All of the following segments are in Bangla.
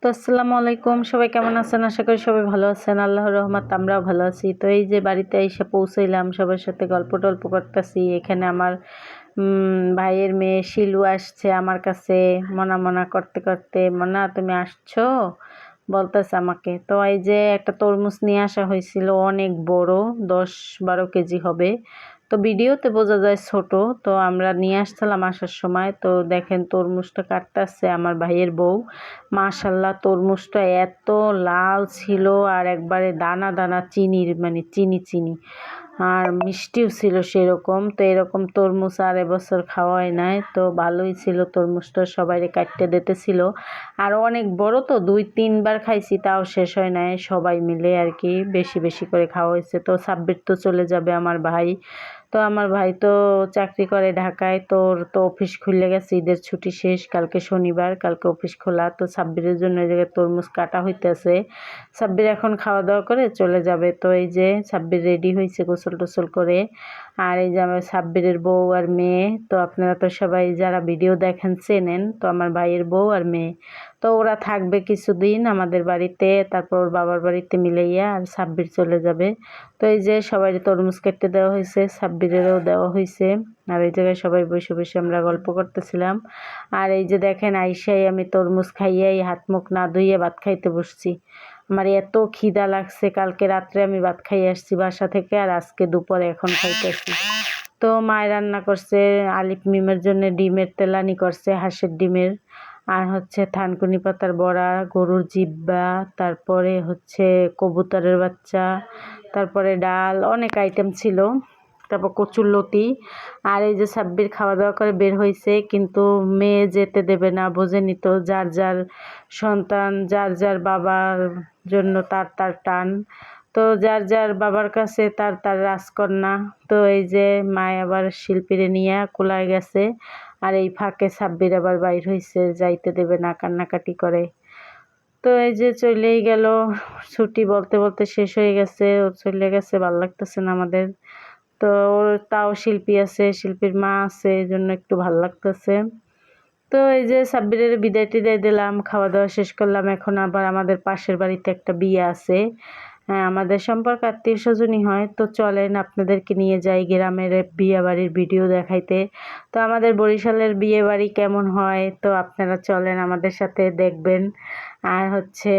তো আসসালামু আলাইকুম, সবাই কেমন আছেন? আশা করি সবাই ভালো আছেন। আল্লাহর রহমত আমরাও ভালো আছি। তো এই যে বাড়িতে এসে পৌঁছাইলাম, সবার সাথে গল্প টল্প করতেছি। এখানে আমার ভাইয়ের মেয়ে শিলু আসছে আমার কাছে, মনা মনা করতে করতে, মনা তুমি আসছো বলতেছে আমাকে। তো এই যে একটা তরমুজ নিয়ে আসা হয়েছিল, অনেক বড়, 10-12 কেজি হবে। তো ভিডিওতে বোঝা যায় ছোট। তো আমরা নিয়ে আসছিলাম আসার সময়। তো দেখেন তরমুজটা কাটতেছে আমার ভাইয়ের বউ। মাশাল্লাহ তরমুজটা এত লাল ছিল, আর একবারে দানা দানা চিনির, মানে চিনি চিনি, আর মিষ্টিও ছিল সেরকম। তো এরকম তরমুজ আর এবছর খাওয়া হয় নাই। তো ভালোই ছিল তরমুজটা, সবাইরে কাটতে দিতেছিল। আর অনেক বড়, তো 2-3 বার খাইছি, তাও শেষ হয় নাই। সবাই মিলে আর কি বেশি বেশি করে খাওয়া হয়েছে। তো সাব্বির তো চলে যাবে আমার ভাই। তো আমার ভাই তো চাকরি করে ঢাকায়। তোর তো অফিস খুলে গেছে, ঈদের ছুটি শেষ, কালকে শনিবার, কালকে অফিস খোলা। তো সাব্বিরের জন্য এই জায়গায় তরমুজ কাটা হইতেছে। সাব্বির এখন খাওয়া দাওয়া করে চলে যাবে। তো এই যে সাব্বির রেডি হয়েছে গোসল টোসল করে। আর এই যে আমার সাব্বিরের বউ আর মেয়ে। তো আপনারা তো সবাই যারা ভিডিও দেখেন চেনেন। তো আমার ভাইয়ের বউ আর মেয়ে, তো ওরা থাকবে কিছুদিন আমাদের বাড়িতে, তারপর ওর বাবার বাড়িতে মিলাইয়া আর সাব্বির চলে যাবে। তো এই যে সবাই তরমুজ কেটে দেওয়া হয়েছে, সাব্বিরেরও দেওয়া হয়েছে। আর এই জায়গায় সবাই বসে বসে আমরা গল্প করতেছিলাম। আর এই যে দেখেন আইসাই আমি তরমুজ খাইয়াই হাত মুখ না ধুইয়ে ভাত খাইতে বসছি। আমার এত খিদা লাগছে, কালকে রাত্রে আমি ভাত খাইয়ে আসছি বাসা থেকে, আর আজকে দুপুরে এখন খাইতেছি। তো মায়ের রান্না করছে আলিফ মিমের জন্য ডিমের তেলানি করছে, হাঁসের ডিমের। আর হচ্ছে থানকুনি পাতার বড়া, গরুর জিব্বা, তারপরে হচ্ছে কবুতরের বাচ্চা, তারপরে ডাল, অনেক আইটেম ছিল। তারপর কচুরলতি। আর এই যে সাব্বির খাওয়া দাওয়া করে বের হয়েছে, কিন্তু মেয়ে যেতে দেবে না, বোঝেনি তো, যার যার সন্তান যার যার বাবার জন্য তার তার টান। তো যার যার বাবার কাছে তার তার রাজকন্যা। তো এই যে মায় আবার শিল্পীরে নিয়ে কোলায় গেছে। আর এই ফাঁকে সাব্বির আবার বাইর হয়েছে, যাইতে দেবে না, কান্নাকাটি করে। তো এই যে চলেই গেল, ছুটি বলতে বলতে শেষ হয়ে গেছে, ও চলে গেছে, ভালো লাগতেছে না আমাদের। তো ওর তাও শিল্পী আছে, শিল্পীর মা আছে, এই জন্য একটু ভালো লাগতেছে। তো এই যে সাব্বিরের বিদায় টিদায় দিলাম, খাওয়া দাওয়া শেষ করলাম। এখন আবার আমাদের পাশের বাড়িতে একটা বিয়ে আছে। হ্যাঁ, আমাদের সম্পর্ক আত্মীয় স্বজনই হয়। তো চলেন আপনাদেরকে নিয়ে যাই গ্রামের বিয়ে বাড়ির ভিডিও দেখাইতে। তো আমাদের বরিশালের বিয়ে বাড়ি কেমন হয়, তো আপনারা চলেন আমাদের সাথে দেখবেন। আর হচ্ছে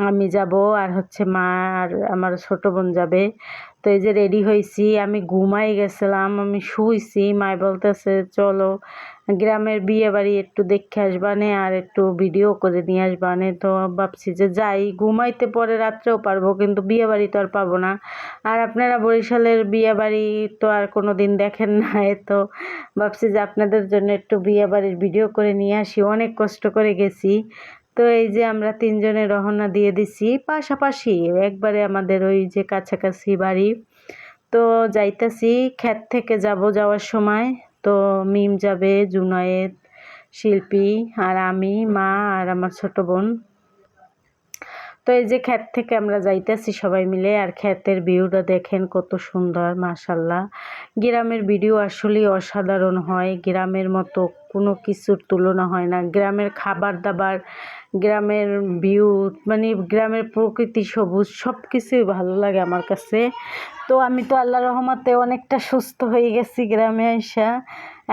আমি যাব, আর হচ্ছে মা আর আমার ছোট বোন যাবে। তো এই যে রেডি হয়েছি, আমি ঘুমাই গেছিলাম, আমি শুইছি। মায় বলতেছে চলো গ্রামের বিয়ে বাড়ি একটু দেখে আসবানে, আর একটু ভিডিও করে নিয়ে আসবানে। তো ভাবছি যে যাই, ঘুমাইতে পরে রাত্রেও পারবো, কিন্তু বিয়ে বাড়ি তো আর পাবো না। আর আপনারা বরিশালের বিয়ে বাড়ি তো আর কোনো দিন দেখেন না, তো ভাবছি যে আপনাদের জন্য একটু বিয়ে বাড়ির ভিডিও করে নিয়ে আসি, অনেক কষ্ট করে গেছি। তো এই যে আমরা তিনজনে রওনা দিয়ে দিছি পাশাপাশি, একবারে আমাদের ওই যে কাছাকাছি বাড়ি। তো যাইতাছি, ক্ষেত থেকে যাব যাওয়ার সময়। তো মিম যাবে, জুনায়েদ, শিল্পী, আর আমি, মা আর আমার ছোট বোন। তো এই যে ক্ষেত থেকে আমরা যাইতেছি সবাই মিলে, আর ক্ষেতের ভিউটা দেখেন কত সুন্দর, মাশাল্লাহ। গ্রামের ভিডিও আসলেই অসাধারণ হয়, গ্রামের মতো কোনো কিছুর তুলনা হয় না। গ্রামের খাবার দাবার, গ্রামের ভিউ, মানে গ্রামের প্রকৃতি, সবুজ, সব কিছুই ভালো লাগে আমার কাছে। তো আমি তো আল্লাহর রহমতে অনেকটা সুস্থ হয়ে গেছি গ্রামে আইসা।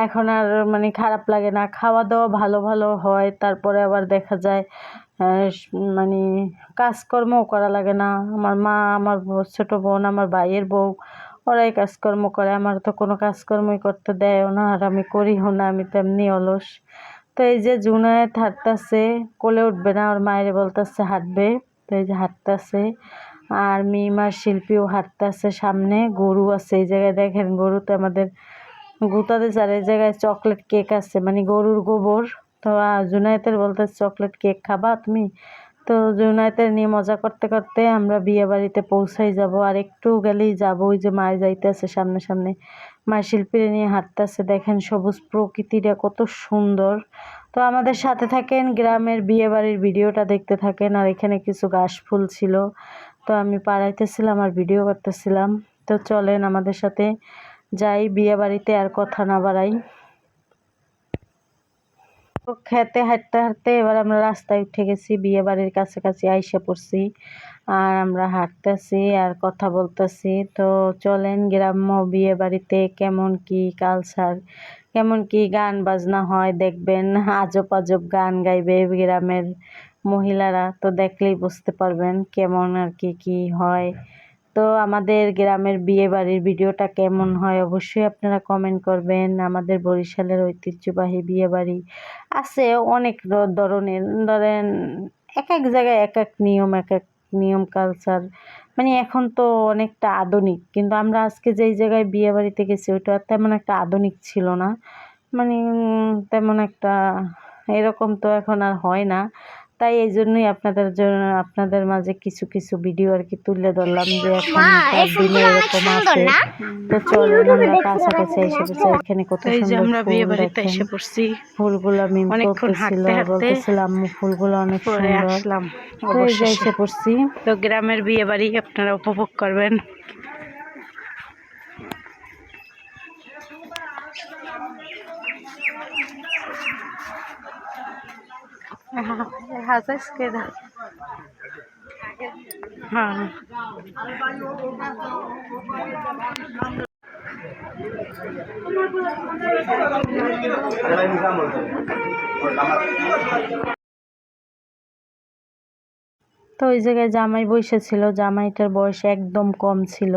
এখন আর মানে খারাপ লাগে না, খাওয়া দাওয়া ভালো ভালো হয়। তারপরে আবার দেখা যায় মানে কাজকর্মও করা লাগে না। আমার মা, আমার ছোট বোন, আমার ভাইয়ের বউ, ওরাই কাজকর্ম করে, আমার তো কোনো কাজকর্মই করতে দেয়ও না, আর আমি করিও না, আমি তো এমনি অলস। তো এই যে জুনায়েদ হাঁটতেছে, কোলে উঠবে না, ওর মায়ের বলতেছে হাঁটবে। তো এই যে হাঁটতেছে, আর মিমার শিল্পীও হাঁটতেছে। সামনে গরু আছে, এই জায়গায় দেখেন গরুতে আমাদের গুতাতে চার, এই জায়গায় চকলেট কেক আছে, মানে গরুর গোবর। তো জুনায়েতের বলতে চকলেট কেক খাবা তুমি? তো জুনায়েতের নিয়ে মজা করতে করতে আমরা বিয়ে বাড়িতে পৌঁছাই যাব, আর একটু গেলেই যাবো। ওই যে মায় যাইতেছে সামনে সামনে, মায়ের শিল্পীরা নিয়ে হাঁটতেছে, দেখেন সবুজ প্রকৃতিটা কত সুন্দর। তো আমাদের সাথে থাকেন, গ্রামের বিয়ে বাড়ির ভিডিওটা দেখতে থাকেন। আর এখানে কিছু ঘাস ফুল ছিল, তো আমি পাড়াইতেছিলাম আর ভিডিও করতেছিলাম। তো চলেন আমাদের সাথে যাই বিয়ে বাড়িতে, আর কথা না বাড়াই। খেতে হাঁটতে হাঁটতে এবার আমরা রাস্তায় উঠে গেছি, বিয়ে বাড়ির কাছাকাছি আইসা পড়ছি। আর আমরা হাঁটতেছি আর কথা বলতেছি। তো চলেন গ্রাম্য বিয়ে বাড়িতে কেমন কি কালচার, কেমন কি গান বাজনা হয় দেখবেন। আজব আজব গান গাইবে গ্রামের মহিলারা, তো দেখলেই বুঝতে পারবেন কেমন আর কি হয়। তো আমাদের গ্রামের বিয়ে বাড়ির ভিডিওটা কেমন হয় অবশ্যই আপনারা কমেন্ট করবেন। আমাদের বরিশালের ঐতিহ্যবাহী বিয়ে বাড়ি আছে অনেক ধরনের, ধরেন এক এক জায়গায় এক এক নিয়ম কালচার, মানে এখন তো অনেকটা আধুনিক, কিন্তু আমরা আজকে যেই জায়গায় বিয়ে বাড়িতে গেছি ওইটা তেমন একটা আধুনিক ছিল না, মানে তেমন একটা এরকম তো এখন আর হয় না। তাই এই জন্যই আপনাদের মাঝে কিছু কিছু ভিডিও আর কি তুলে ধরলাম যে এখনকার দিনে এরকম আছে। তো চলেন আমরা কাছাকাছি এসে পড়ছি, এখানে কত সুন্দর ফুল দেখেন। ফুলগুলো মিম করতেছিল, বলতেছিল আম্মু ফুলগুলো অনেক সুন্দর। তো এই যে এসে পড়ছি, তো গ্রামের বিয়ে বাড়ি আপনারা উপভোগ করবেন। হ্যাঁ তো ওই জায়গায় জামাই বসেছিল, জামাইটার বয়স একদম কম ছিল।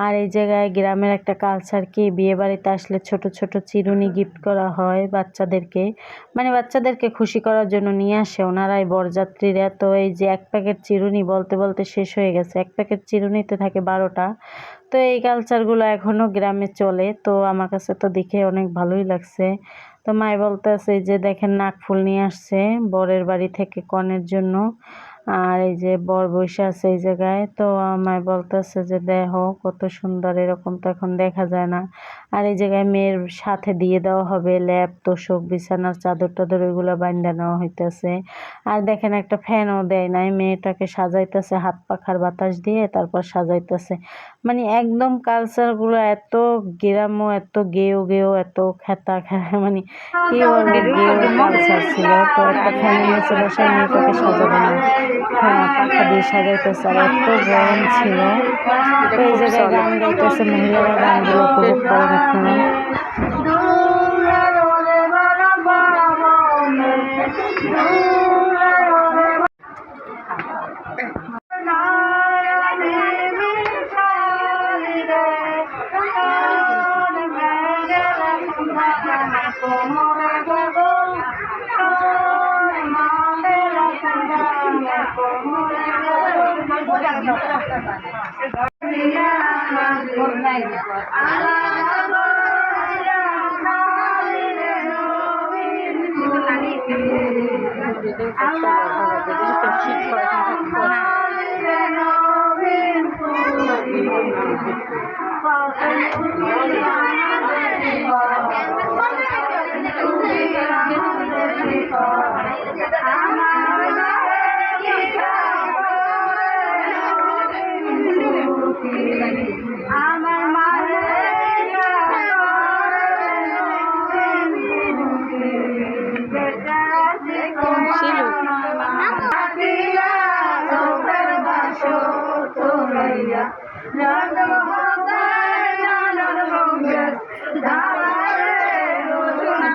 আর এই জায়গায় গ্রামের একটা কালচার কি, বিয়ে বাড়িতে আসলে ছোট ছোট চিরুনি গিফট করা হয় বাচ্চাদেরকে, মানে বাচ্চাদেরকে খুশি করার জন্য নিয়ে আসে ওনারাই বরযাত্রীরা। তো এই যে এক প্যাকেট চিরুনি বলতে বলতে শেষ হয়ে গেছে, এক প্যাকেট চিরুনিতে থাকে 12টা। তো এই কালচারগুলো এখনও গ্রামে চলে, তো আমার কাছে তো দেখে অনেক ভালোই লাগছে। তো মাই বলতেছে যে দেখেন নাকফুল নিয়ে আসছে বরের বাড়ি থেকে কনের জন্য, আর এই যে বর বসে আছে এই জায়গায়। তো আমায় বলতেছে যে দেখো কত সুন্দর, এরকম তো এখন দেখা যায় না। আর এই জায়গায় মেয়ের সাথে দিয়ে দেওয়া হবে ল্যাপ তোষক বিছানার চাদর টাদর, ওইগুলো বাইন্ধা নেওয়া হইতেছে। আর দেখেন একটা ফ্যানও দেয় নাই, মেয়েটাকে সাজাইতেছে হাত পাখার বাতাস দিয়ে, তারপর সাজাইতেছে। মানে একদম কালচারগুলো এত গ্রাম্য, এত গেও এত খেতা মানে কি বলবো, গেও কালচার ছিল। তো একটা ফ্যানের নিচে বসায় মেয়েটাকে সাজাবে না, হ্যাঁ পাখা দিয়ে সাজাইতেছে, আর এত গরম ছিল। তো এই জায়গায় গান গাইতেছে মহিলারা, গানগুলো উপভোগ করেন আপনারা।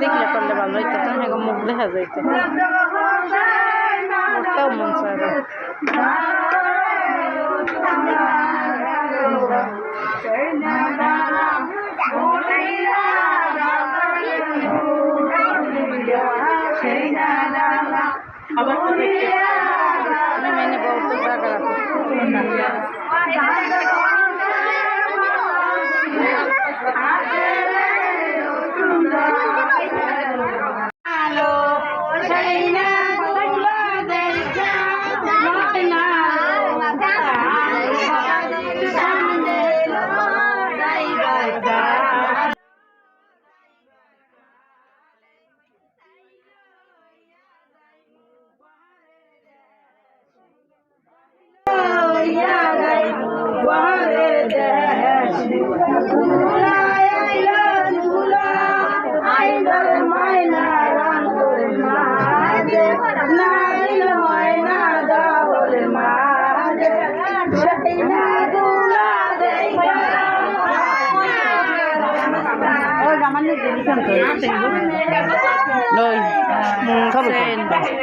দেখলে করলে ভালো হইতো, তাহলে মুখ দেখা যাইতো, ওটাও মন চায়। मैंने बहुत ज्यादा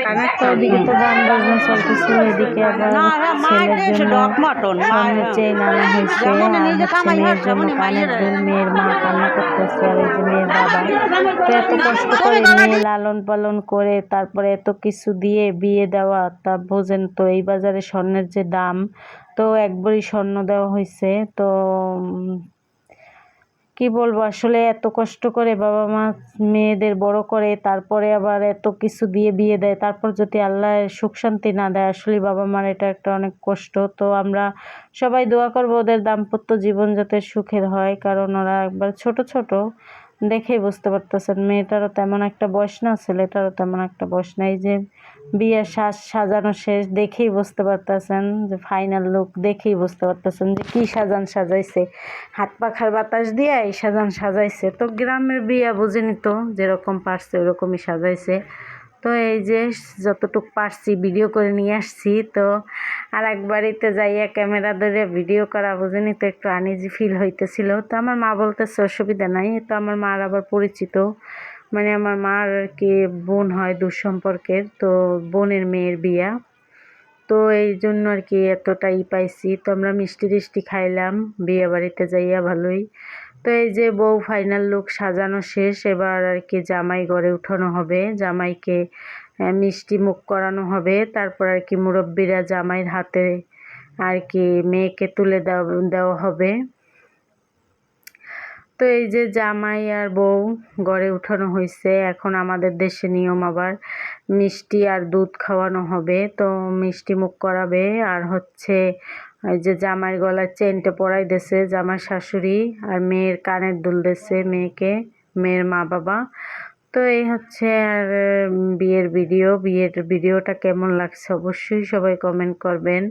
কানের তো ওদিকে তো গান বাজনা চলতেছিল, এদিকে আবার ছেলের জন্য স্বর্ণের চেইন আনা হয়েছে, আর হচ্ছে মেয়ের জন্য কানের দুল। মেয়ের মা কান্না করতেছে, আর এই যে মেয়ের বাবা। তো এত কষ্ট করে মেয়ে লালন পালন করে তারপরে এত কিছু দিয়ে বিয়ে দেওয়া, তা বোঝেন তো এই বাজারে স্বর্ণের যে দাম। তো একবারই স্বর্ণ দেওয়া হয়েছে। তো কি বলবো, আসলে এত কষ্ট করে বাবা মা মেয়েদের বড় করে, তারপরে আবার এত কিছু দিয়ে বিয়ে দেয়, তারপর যদি আল্লাহ সুখ শান্তি না দেয়, আসলে বাবা মার এটা একটা অনেক কষ্ট। তো আমরা সবাই দোয়া করবো ওদের দাম্পত্য জীবন যাতে সুখের হয়, কারণ ওরা একবার ছোট ছোট দেখেই বুঝতে পারতেছেন। মেয়েটারও তেমন একটা বয়স না, ছেলেটারও তেমন একটা বয়স না। এই যে বিয়ের সাজানো শেষ, দেখেই বুঝতে পারতেছেন যে ফাইনাল লুক দেখেই বুঝতে পারতেছেন যে কি সাজাইছে। হাত পাখার বাতাস দিয়ে এই সাজাইছে। তো গ্রামের বিয়ে বুঝেনি তো, যেরকম পারছে ওরকমই সাজাইছে। তো এই যে যতটুকু পারছি ভিডিও করে নিয়ে আসছি। তো আর এক বাড়িতে যাইয়া ক্যামেরা ধরে ভিডিও করা বুঝেনি তো একটু আনইজি ফিল হইতেছিল। তো আমার মা বলতেছে অসুবিধা নাই। তো আমার মার আবার পরিচিত, মানে আমার মার আর কি বোন হয় দূর সম্পর্কের, তো বোনের মেয়ের বিয়া। তো এই জন্য আর কি এতটাই পাইছি। তো আমরা মিষ্টি টিষ্টি খাইলাম বিয়ে বাড়িতে যাইয়া ভালোই। তো এই যে বউ ফাইনাল লুক সাজানো শেষ, এবার আর কি জামাই ঘরে উঠানো হবে, জামাইকে মিষ্টি মুখ করানো হবে। তারপর আর কি মুরব্বীরা জামাইয়ের হাতে আর কি মেয়েকে তুলে দেওয়া হবে। তো এই যে জামাই আর বউ ঘরে উঠানো হয়েছে। এখন আমাদের দেশে নিয়ম আবার মিষ্টি আর দুধ খাওয়ানো হবে। তো মিষ্টি মুখ করাবে, আর হচ্ছে এই যে জামাইয়ের গলার চেনটা পরাই দিয়েছে জামাই শাশুড়ি, আর মেয়ের কানের দুল দিয়েছে মেয়েকে মেয়ের মা বাবা। তো এই হচ্ছে আর বিয়ের ভিডিওটা কেমন লাগছে অবশ্যই সবাই কমেন্ট করবেন।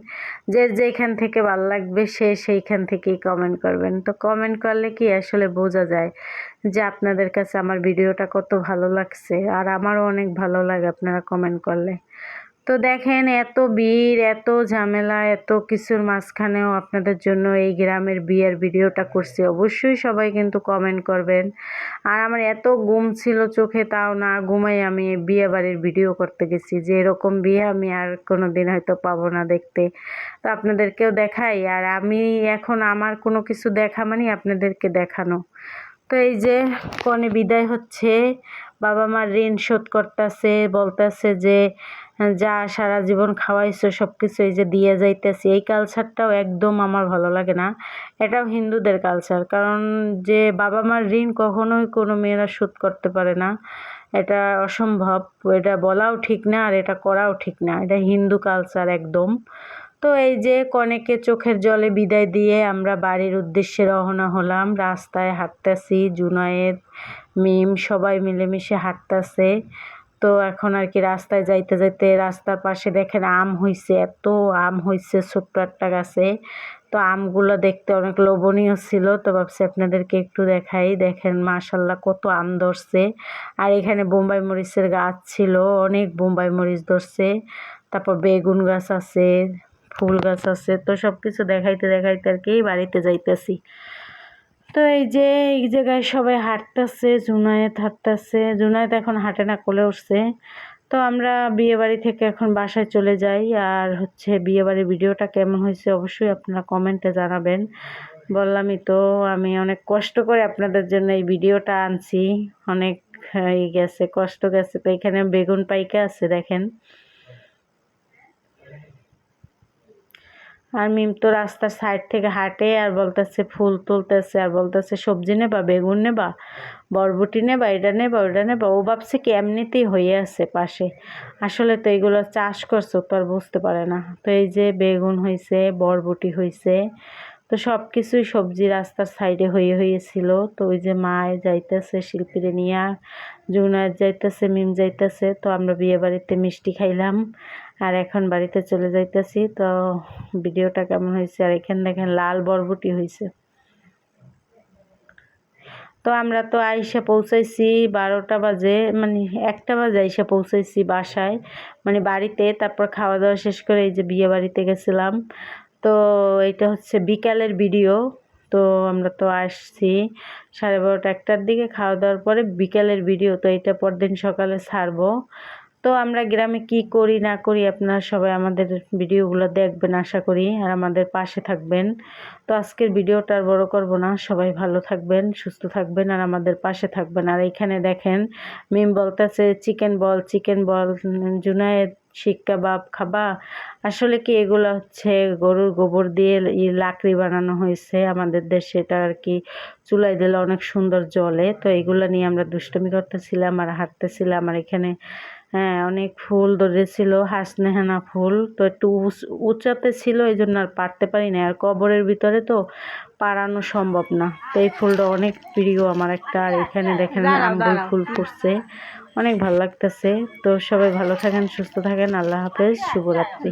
যে যেখান থেকে ভালো লাগবে সেইখান থেকেই কমেন্ট করবেন। তো কমেন্ট করলে কি আসলে বোঝা যায় যে আপনাদের কাছে আমার ভিডিওটা কত ভালো লাগছে, আর আমারও অনেক ভালো লাগে আপনারা কমেন্ট করলে। তো দেখেন এত ভিড়, এত ঝামেলা, এত কিছুর মাঝখানেও আপনাদের জন্য এই গ্রামের বিয়ের ভিডিওটা করছি। অবশ্যই সবাই কিন্তু কমেন্ট করবেন। আর আমার এত ঘুম ছিল চোখে, তাও না ঘুমাই আমি বিয়ে বাড়ির ভিডিও করতে গেছি, যে এরকম বিয়ে আমি আর কোনো দিন হয়তো পাবো না দেখতে। তো আপনাদেরকেও দেখাই, আর আমি এখন আমার কোনো কিছু দেখা মানে আপনাদেরকে দেখানো। তো এই যে কনে বিদায় হচ্ছে, বাবা মার ঋণ শোধ করতেছে, বলতেছে যে যা সারা জীবন খাওয়াইছো সব কিছু এই যে দিয়ে যাইতেছি। এই কালচারটাও একদম আমার ভালো লাগে না। এটাও হিন্দুদের কালচার, কারণ যে বাবা মার ঋণ কখনোই কোনো মেয়েরা শোধ করতে পারে না, এটা অসম্ভব। এটা বলাও ঠিক না, আর এটা করাও ঠিক না, এটা হিন্দু কালচার একদম। তো এই যে কনেকে চোখের জলে বিদায় দিয়ে আমরা বাড়ির উদ্দেশ্যে রওনা হলাম। রাস্তায় হাঁটতেছি, জুনায়েদ মিম সবাই মিলেমিশে হাঁটতেছে। তো এখন আর কি রাস্তায় যাইতে যাইতে রাস্তার পাশে দেখেন আম হইছে, এত আম হইছে ছোট্ট একটা গাছে। তো আমগুলো দেখতে অনেক লোভনীয় ছিল, তো ভাবছি আপনাদেরকে একটু দেখাই। দেখেন মাশাল্লাহ কত আম ধরছে। আর এখানে বোম্বাই মরিচের গাছ ছিল, অনেক বোম্বাই মরিচ ধরছে। তারপর বেগুন গাছ আছে, ফুল গাছ আছে। তো সব কিছু দেখাইতে দেখাইতে আর কি বাড়িতে যাইতেছি। তো এই যে এই জায়গায় সবাই হাঁটতেছে, জুনায়েদ হাঁটতেছে। জুনায়েদ এখন হাঁটে না, কোলে উঠছে। তো আমরা বিয়ে বাড়ি থেকে এখন বাসায় চলে যাই। আর হচ্ছে বিয়ে বাড়ির ভিডিওটা কেমন হয়েছে অবশ্যই আপনারা কমেন্টে জানাবেন। বললামই তো আমি অনেক কষ্ট করে আপনাদের জন্য এই ভিডিওটা আনছি, অনেক গেছে কষ্ট গেছে। তো এখানে বেগুন পাইকা আছে দেখেন। আর মিম তো রাস্তার সাইড থেকে হাঁটে আর বলতেছে ফুল তুলতেছে, আর বলতেছে সবজি নেবা, বেগুন নেবা, বরবটি নেবা, এটা নেবা, ওটা নেবা। ও ভাবছে কি এমনিতেই হয়ে আছে পাশে, আসলে তো এগুলো চাষ করছো তো আর বুঝতে পারে না। তো এই যে বেগুন হয়েছে, বরবটি হয়েছে, তো সব কিছুই সবজি রাস্তার সাইডে হয়েছিল। তো ওই যে মা যাইতেছে শিল্পীরে নিয়ে, জুনায়েদ যাইতেছে, মিম যাইতেছে। তো আমরা বিয়ে বাড়িতে মিষ্টি খাইলাম, আর এখন বাড়িতে চলে যাইতেছি। তো ভিডিওটা কেমন হয়েছে, আর এখানে দেখেন লাল বরবটি হয়েছে। তো আমরা তো আইসা পৌঁছাইছি 12টা বাজে, মানে 1টা বাজে আইসা পৌঁছাইছি বাসায়, মানে বাড়িতে। তারপর খাওয়া দাওয়া শেষ করে এই যে বিয়ে বাড়িতে গেছিলাম। তো এটা হচ্ছে বিকালের ভিডিও। তো আমরা তো আসছি 12:30 1টার দিকে, খাওয়া দাওয়ার পরে বিকালের ভিডিও তো এটা পরদিন সকালে ছাড়বো। তো আমরা গ্রামে কি করি না করি আপনারা সবাই আমাদের ভিডিওগুলো দেখবেন আশা করি, আর আমাদের পাশে থাকবেন। তো আজকের ভিডিওটা আর বড় করব না, সবাই ভালো থাকবেন, সুস্থ থাকবেন, আর আমাদের পাশে থাকবেন। আর এখানে দেখেন মিম বলতেছে চিকেন বল জুনায়েদ শিক কাবাব খাবা। আসলে কি এগুলো হচ্ছে গরুর গোবর দিয়ে লাকড়ি বানানো হয়েছে, আমাদের দেশে এটা আর কি চুলায় দিলে অনেক সুন্দর জ্বলে। তো এগুলো নিয়ে আমরা দুষ্টুমি করতেছিলাম আর হাঁটতেছিলাম। আর এখানে হ্যাঁ অনেক ফুল ধরেছিল, হাসনেহানা ফুল, তো একটু উঁচাতে ছিল এই জন্য আর পারতে পারি না, আর কবরের ভিতরে তো পারানো সম্ভব না। তো এই ফুলটা অনেক প্রিয় আমার একটা। আর এখানে দেখেন আম্বুল ফুল ফুটছে, অনেক ভালো লাগতেছে। তো সবাই ভালো থাকেন, সুস্থ থাকেন, আল্লাহ হাফেজ, শুভরাত্রি।